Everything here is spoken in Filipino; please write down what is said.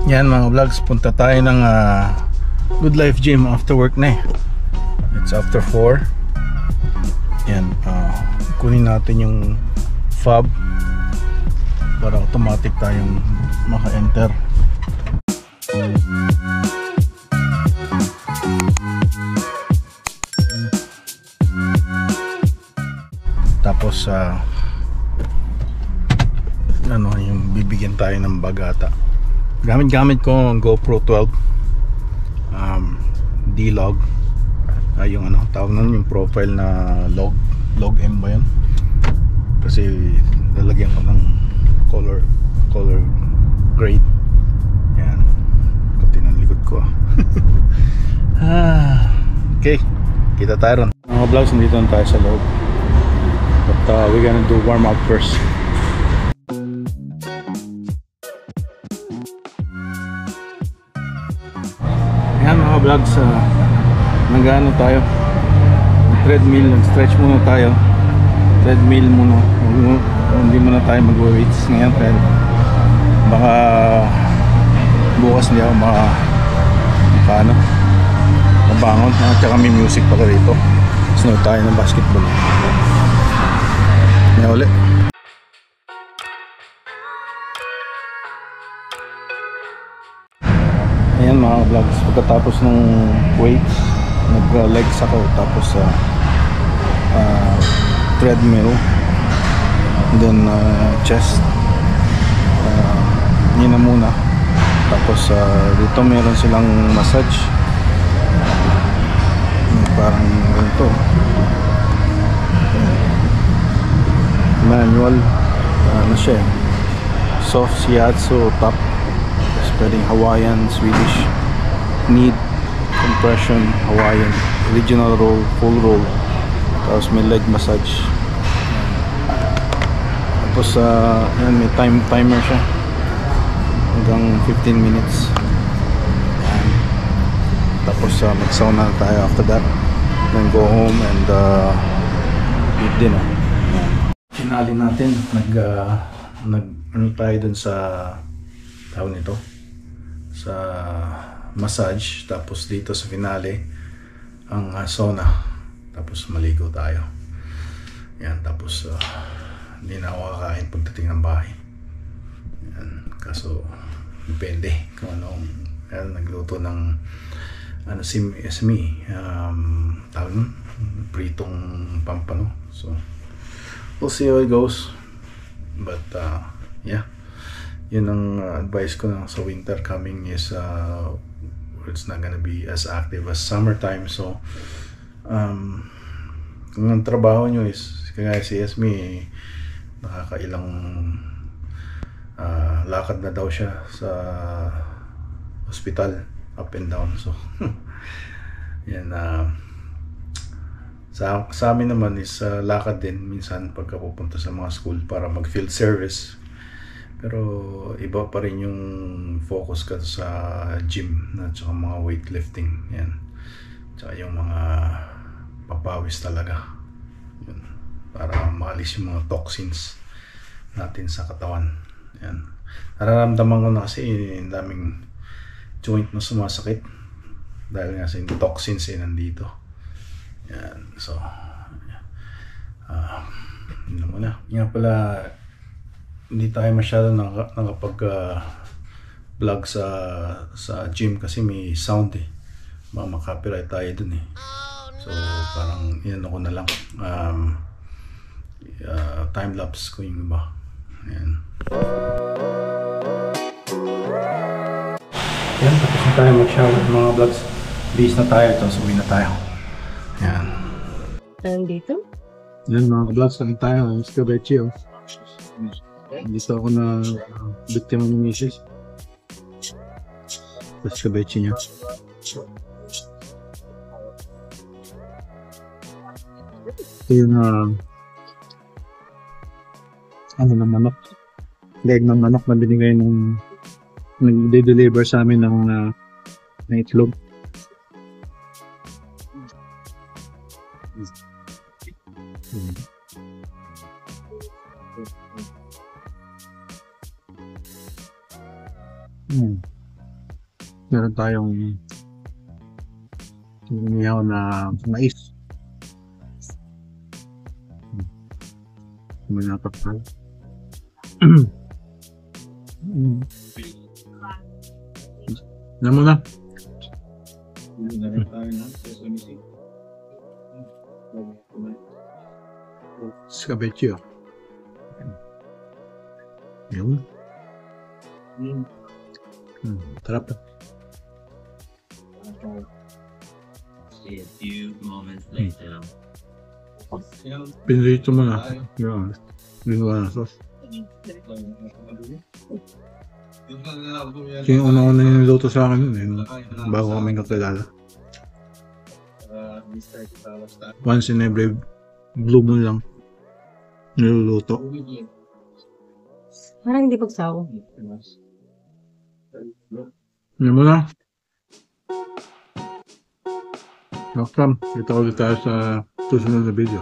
Yan mga vlogs, punta tayo ng Good Life Gym after work na eh. It's after 4. Yan, kunin natin yung fob para automatic tayong maka-enter. Tapos ano, yung bibigyan tayo ng bagata. Gamit ko ang GoPro 12 D-Log, yung ano tawag nun, yung profile na log M ba yun? Kasi lalagyan ko ng color grade. Yan, pati ng likod ko. Okay, kita tayo ron mga vlogs. Nandito na tayo sa loob, but we're gonna do warm up first. Yan mga vlogs, nag-ano tayo, treadmill, nag-stretch muna tayo. Treadmill muna, hindi muna tayo mag-weights ngayon pero baka bukas hindi ako mabangon. At saka may music pala rito, sunod tayo ng basketball. May ulit. Ayan mga vlogs, pagkatapos ng weights, nag-legs ako, tapos treadmill, and then chest, yun na muna. Tapos dito meron silang massage, parang ganito, manual, ano siya, soft shiatsu top, pwedeng Hawaiian, Swedish, knee compression, Hawaiian, regional roll, full roll, tapos may leg massage. Tapos yan, may timer siya hanggang 15 minutes. Yan. Tapos mag sauna tayo after that, then go home and eat dinner. Finale natin, ano tayo dun sa tawag nito, sa massage. Tapos dito sa finale ang sauna, tapos maligo tayo. Yan, tapos hindi na ako kakain pagdating ng bahay. Yan, kaso depende kung anong nagluto ng ano si Esme, tawag nun, pritong pampano. So we'll see how it goes, but yeah, yun ang advice ko na sa winter coming is it's not gonna be as active as summertime. So kung ang trabaho nyo is kaya si Esme, nakakailang lakad na daw siya sa hospital, up and down. So yan, sa amin naman is lakad din minsan pagka pupunta sa mga school para mag field service. Pero iba pa rin yung focus ka sa gym at saka mga weightlifting. Yan, tsaka yung mga papawis talaga. Yun, para maalis yung mga toxins natin sa katawan. Yan, nararamdaman ko na kasi yung daming joint na sumasakit dahil nga sa toxins nandito. Yan, so yun na muna. Nga pala, hindi tayo masyado nakapag vlog sa gym kasi may sound eh, baka makapiright tayo dun eh. So parang yan ako na lang, time lapse ko yung iba. Ayan. Yan, tapos na tayo mag-shower mga vlogs. Bis na tayo, tapos uwi na tayo. Ayan. Nandito? Yan mga vlogs, kami tayo. Escabeche oh. Dito ako na biktima ng misis. Tapos kabechi niya. Ito yung ano ng manok. Leg ng manok na binigay nung nag-deliver sa amin ng itlog. Meron tayong inihaw na mais. Manapak tayo. Alam mo na. Scabeche. Yun. Sarap. A few moments later. Pinrito mo na. Yun. Ginawa na sauce. Kasi yung una-una yung niluto sa akin yun, bago kami kakilala. Once in every blue moon lang niluluto. Parang hindi pagsawa. Ano mo na? Welcome. Kita ulit tayo sa susunod na video.